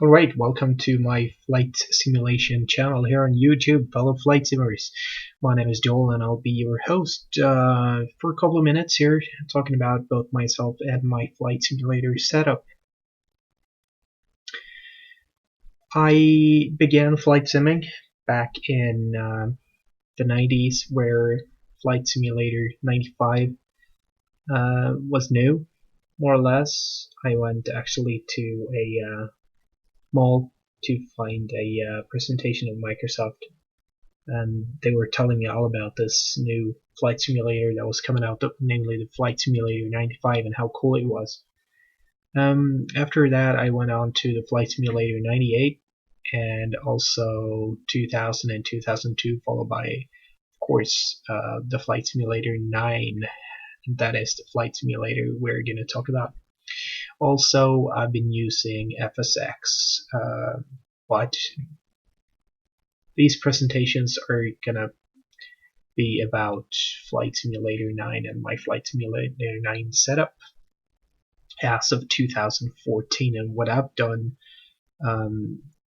Alright, welcome to my flight simulation channel here on YouTube, fellow flight simmers. My name is Joel and I'll be your host for a couple of minutes here, talking about both myself and my flight simulator setup. I began flight simming back in the 90s, where Flight Simulator 95 was new, more or less. I went actually to a mall to find a presentation of Microsoft, and they were telling me all about this new flight simulator that was coming out, namely the Flight Simulator 95, and how cool it was. After that, I went on to the Flight Simulator 98 and also 2000 and 2002, followed by, of course, the Flight Simulator 9. That is the flight simulator we're going to talk about. Also, I've been using FSX, but these presentations are gonna be about Flight Simulator 9 and my Flight Simulator 9 setup as of 2014 and what I've done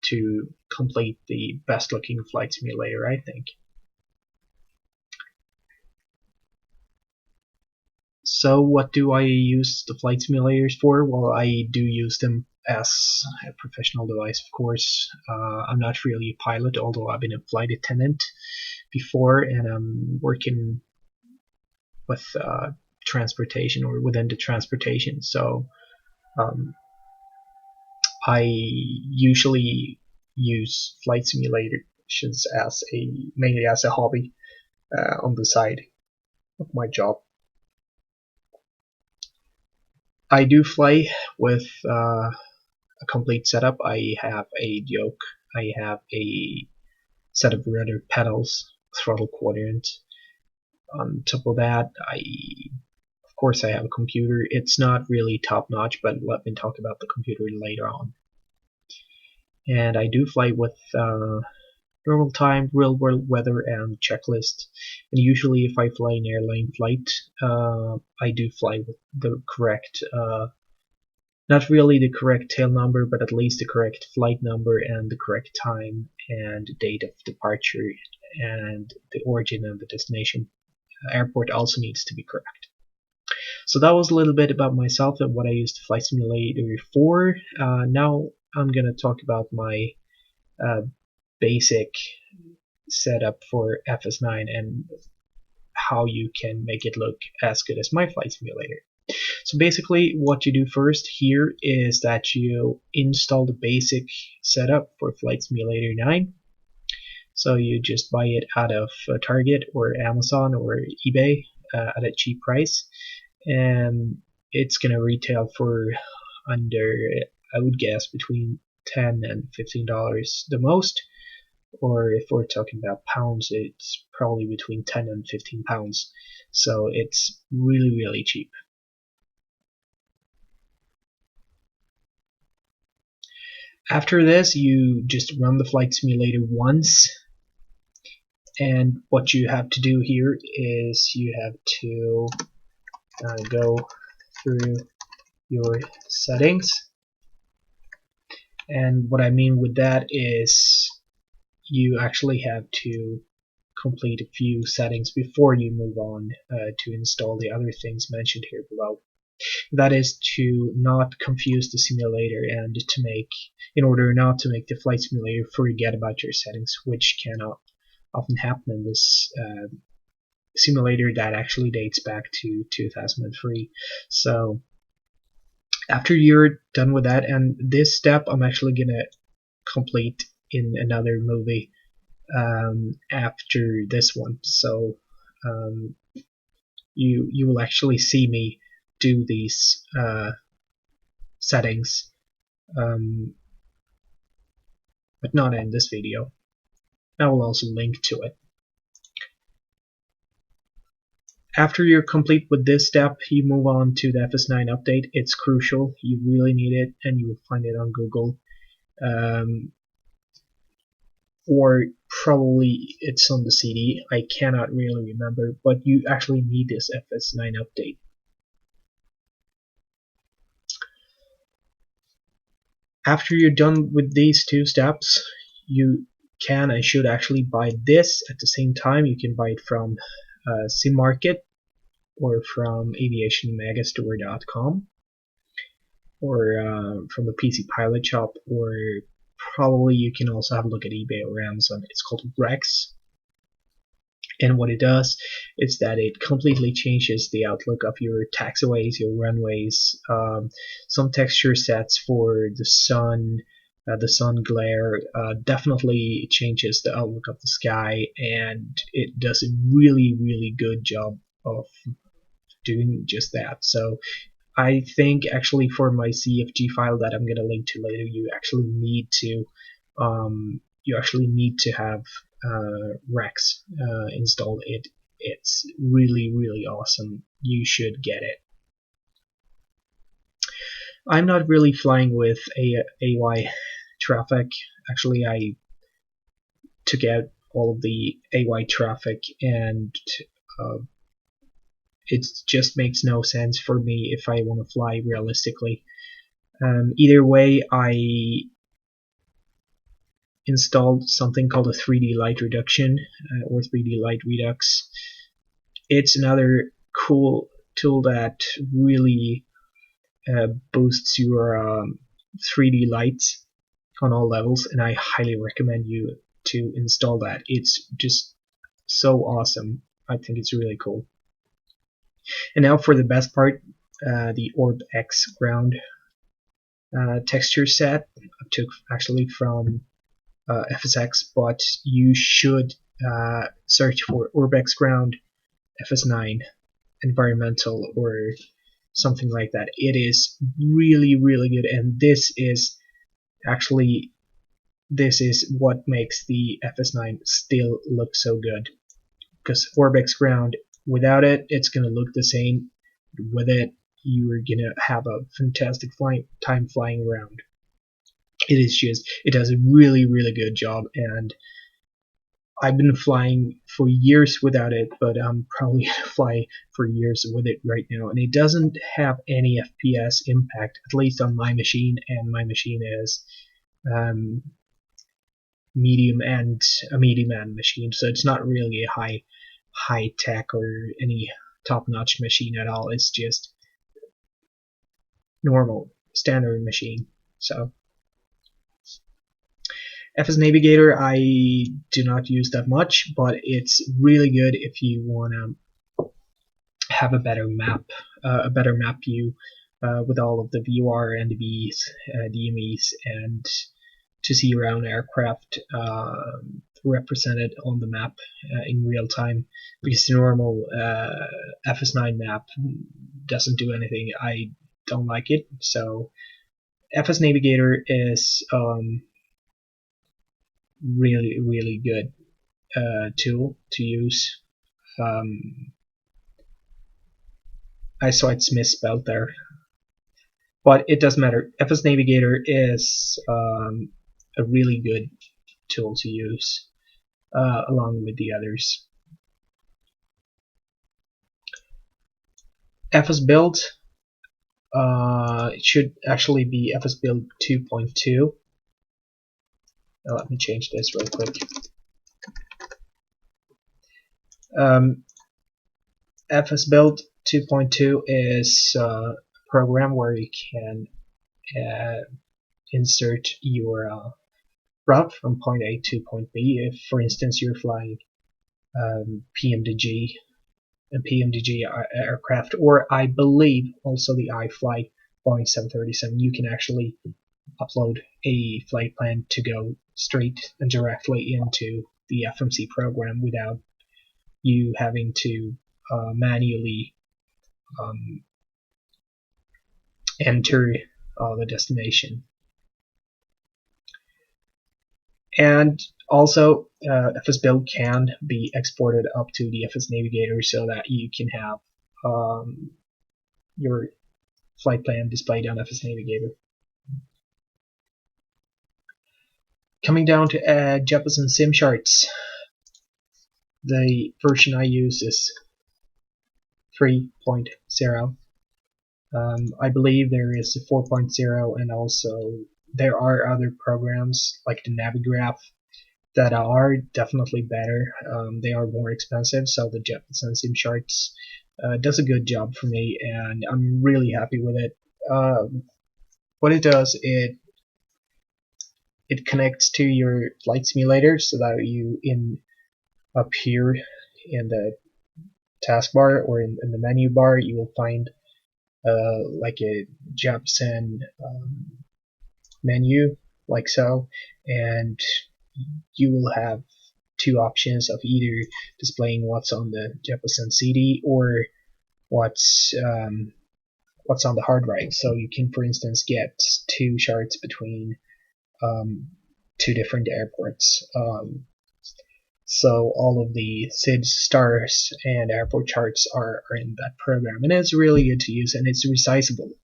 to complete the best looking flight simulator, I think. So what do I use the flight simulators for? Well, I do use them as a professional device, of course. I'm not really a pilot, although I've been a flight attendant before, and I'm working with transportation or within the transportation. So I usually use flight simulations as mainly as a hobby on the side of my job. I do fly with a complete setup. I have a yoke, I have a set of rudder pedals, throttle quadrant. On top of that, of course I have a computer. It's not really top notch, but let me talk about the computer later on. And I do fly with normal time, real world weather, and checklist. And usually if I fly an airline flight, I do fly with the correct not really the correct tail number, but at least the correct flight number and the correct time and date of departure, and the origin and the destination airport also needs to be correct. So that was a little bit about myself and what I used the Flight Simulator for. Now I'm going to talk about my basic setup for FS9 and how you can make it look as good as my Flight Simulator. So basically what you do first here is that you install the basic setup for Flight Simulator 9. So you just buy it out of Target or Amazon or eBay at a cheap price, and it's gonna retail for under, I would guess, between $10 and $15 the most, or if we're talking about pounds, it's probably between 10 and 15 pounds. So it's really cheap. After this, you just run the flight simulator once, and what you have to do here is you have to go through your settings. And what I mean with that is you actually have to complete a few settings before you move on to install the other things mentioned here below. That is to not confuse the simulator and in order not to make the flight simulator forget about your settings, which can often happen in this simulator that actually dates back to 2003. So after you're done with that, and this step I'm actually gonna complete in another movie after this one, so you will actually see me do these settings, but not in this video. I will also link to it. After you're complete with this step, you move on to the FS9 update. It's crucial. You really need it, and you will find it on Google. Or probably it's on the CD. I cannot really remember, but you actually need this FS9 update. After you're done with these two steps, you can and should actually buy this at the same time. You can buy it from SimMarket or from aviationmegastore.com or from the PC Pilot Shop, or probably you can also have a look at eBay or Amazon. It's called Rex. And what it does is that it completely changes the outlook of your taxiways, your runways, some texture sets for the sun glare. Definitely changes the outlook of the sky, and it does a really, really good job of doing just that. So I think actually for my CFG file that I'm gonna link to later, you actually need to have Rex installed. It's really, really awesome. You should get it. I'm not really flying with AY traffic. Actually, I took out all of the AY traffic, and it just makes no sense for me if I want to fly realistically. Either way, I installed something called a 3D light reduction or 3D light redux. It's another cool tool that really boosts your 3D lights on all levels, and I highly recommend you to install that. It's just so awesome. I think it's really cool. And now for the best part, the OrbX ground texture set I took actually from FSX, but you should search for OrbX ground FS9 environmental or something like that. It is really, really good, and this is what makes the FS9 still look so good. Because OrbX ground, without it, it's gonna look the same. With it, you are gonna have a fantastic time flying around. It does a really, really good job, and I've been flying for years without it, but I'm probably gonna fly for years with it right now. And it doesn't have any FPS impact, at least on my machine, and my machine is medium end machine, so it's not really a high tech or any top notch machine at all. It's just normal standard machine. So FS Navigator I do not use that much, but it's really good if you want to have a better map view with all of the VUR, NDVs, DMEs, and to see your own aircraft represented on the map in real time, because the normal FS9 map doesn't do anything. I don't like it. So FS Navigator is really, really good tool to use. I saw it's misspelled there, but it doesn't matter. FS Navigator is a really good tool to use along with the others. FS Build, it should actually be FS Build 2.2. Let me change this real quick. FS Build 2.2 is a program where you can insert your route from point A to point B. If, for instance, you're flying PMDG aircraft, or I believe also the iFly Boeing 737, you can actually upload a flight plan to go straight and directly into the FMC program without you having to manually enter the destination. And also, FS Build can be exported up to the FS Navigator so that you can have your flight plan displayed on FS Navigator. Coming down to Jeppesen Sim Charts, the version I use is 3.0. I believe there is a 4.0 and also there are other programs like the Navigraph that are definitely better. They are more expensive, so the Jeppesen Sim Charts does a good job for me, and I'm really happy with it. What it does, it connects to your flight simulator so that you up here in the taskbar or in the menu bar you will find like a Jeppesen menu like so, and you will have two options of either displaying what's on the Jeppesen CD or what's on the hard drive. So you can, for instance, get two charts between two different airports. So all of the SID stars and airport charts are in that program, and it's really good to use, and it's resizable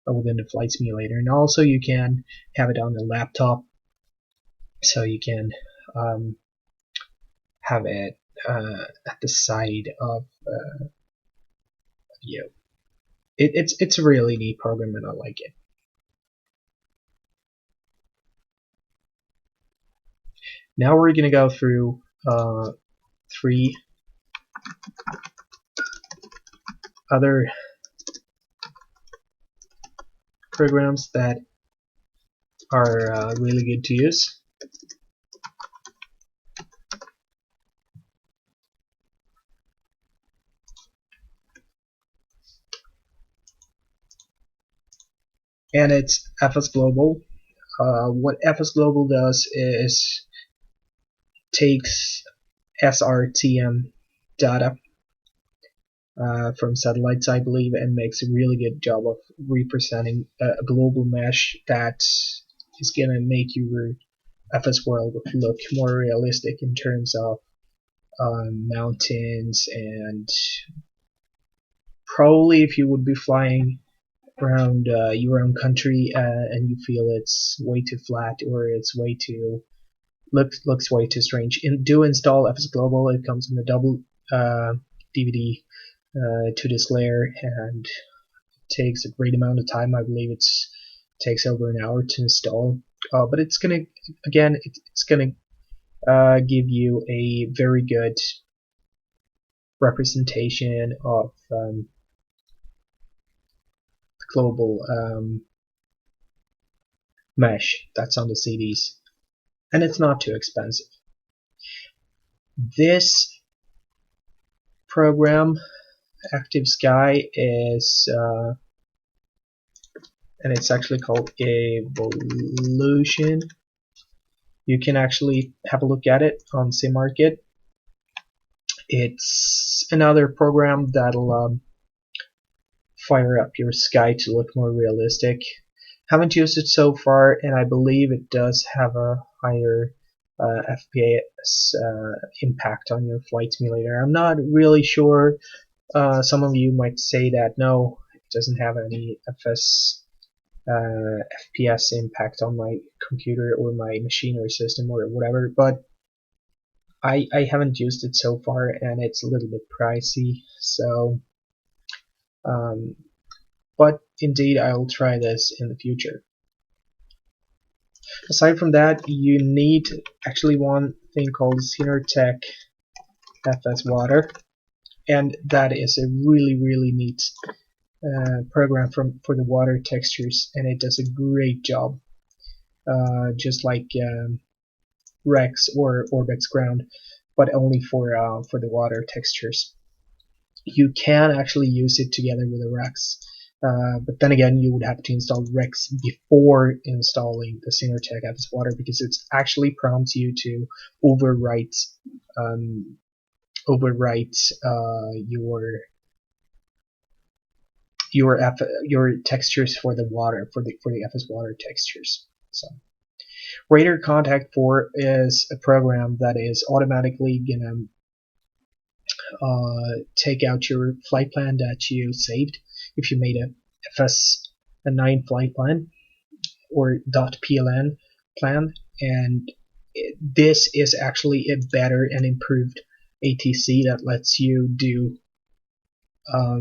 within the flight simulator. And also you can have it on the laptop, so you can have it at the side of you. It's a really neat program, and I like it. Now we're gonna go through three other programs that are really good to use. And it's FS Global. What FS Global does is takes SRTM data from satellites, I believe, and makes a really good job of representing a global mesh that is gonna make your FS world look more realistic in terms of mountains, and probably if you would be flying around your own country and you feel it's way too flat or it's way too looks way too strange, do install FS Global. It comes in a double DVD 2-disc layer, and it takes a great amount of time. I believe it takes over an hour to install, but it's gonna give you a very good representation of the global mesh that's on the CDs, and it's not too expensive. This program, Active Sky, is and it's actually called Evolution. You can actually have a look at it on SimMarket. It's another program that'll fire up your sky to look more realistic. Haven't used it so far, and I believe it does have a higher FPS impact on your flight simulator. I'm not really sure. Some of you might say that no, it doesn't have any FPS impact on my computer or my machine or system or whatever, but I haven't used it so far, and it's a little bit pricey. So, but indeed, I'll try this in the future. Aside from that, you need actually one thing called Synertec FS Water, and that is a really neat program for the water textures, and it does a great job, just like Rex or Orbx Ground, but only for the water textures. You can actually use it together with a Rex, but then again, you would have to install Rex before installing the Synertec FS Water, because it actually prompts you to overwrite your textures for the water, for the FS Water textures. So Radar Contact 4 is a program that is automatically gonna take out your flight plan that you saved if you made a FS9 flight plan or .pln plan, and this is actually a better and improved ATC that lets you do a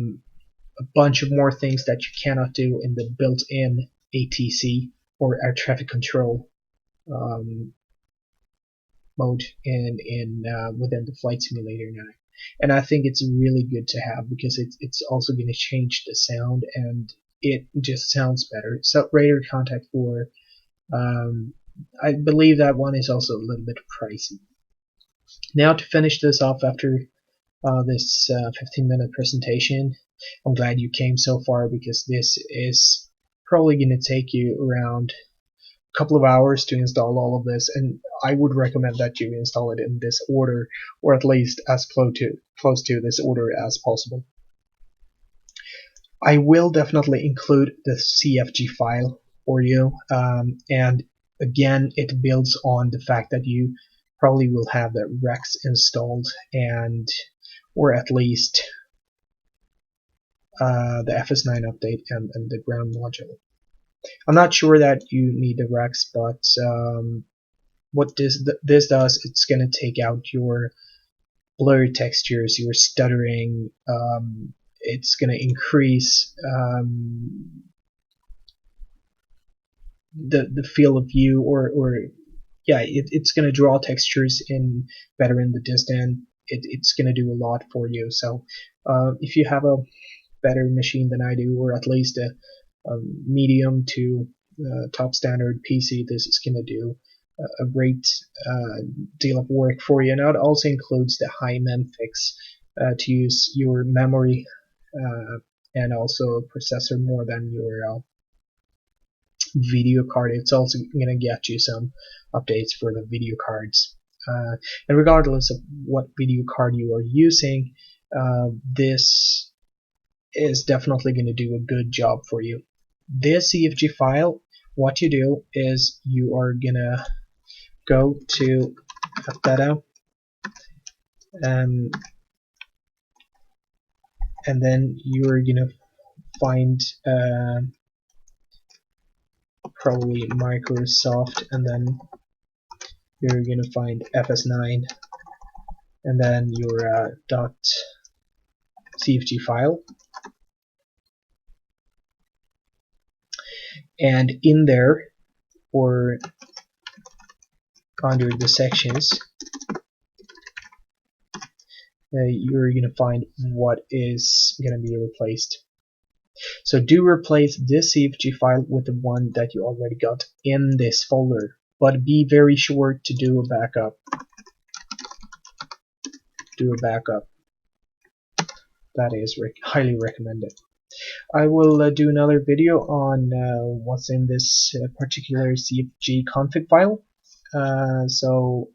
bunch of more things that you cannot do in the built-in ATC or air traffic control mode in within the Flight Simulator 9. And I think it's really good to have because it's also going to change the sound and it just sounds better. So Radar Contact 4, I believe that one is also a little bit pricey. Now to finish this off after this 15-minute presentation, I'm glad you came so far because this is probably going to take you around a couple of hours to install all of this, and I would recommend that you install it in this order, or at least as close to this order as possible. I will definitely include the CFG file for you, and again, it builds on the fact that you probably will have the Rex installed, and or at least the FS9 update and the ground module. I'm not sure that you need the Rex, but what this does, it's going to take out your blurry textures, your stuttering. It's going to increase the field of view, or yeah, it's going to draw textures in better in the distance. It's going to do a lot for you. So if you have a better machine than I do, or at least a medium to top standard PC, this is going to do a great deal of work for you. And it also includes the high memfix to use your memory and also processor more than your video card. It's also going to get you some updates for the video cards. And regardless of what video card you are using, this is definitely going to do a good job for you. This CFG file, what you do is you are going to go to Afdata, and then you're going to find probably Microsoft, and then you're going to find FS9, and then your .cfg file, and in there, or under the sections, you're going to find what is going to be replaced. So do replace this CFG file with the one that you already got in this folder, but be very sure to do a backup. That is highly recommended. I will do another video on what's in this particular CFG config file. So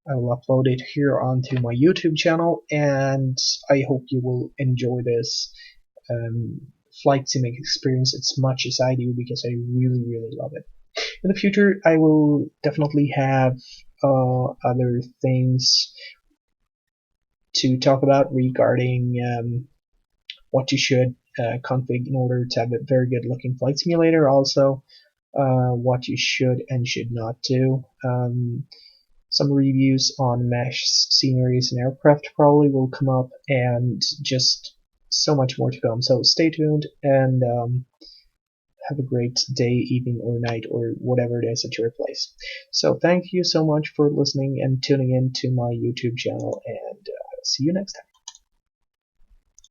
I will upload it here onto my YouTube channel, and I hope you will enjoy this flight sim experience as much as I do, because I really love it. In the future, I will definitely have other things to talk about regarding what you should config in order to have a very good looking flight simulator. Also, what you should and should not do. Some reviews on mesh sceneries and aircraft probably will come up, and just so much more to come. So stay tuned, and have a great day, evening, or night, or whatever it is at your place. So thank you so much for listening and tuning in to my YouTube channel, and see you next time.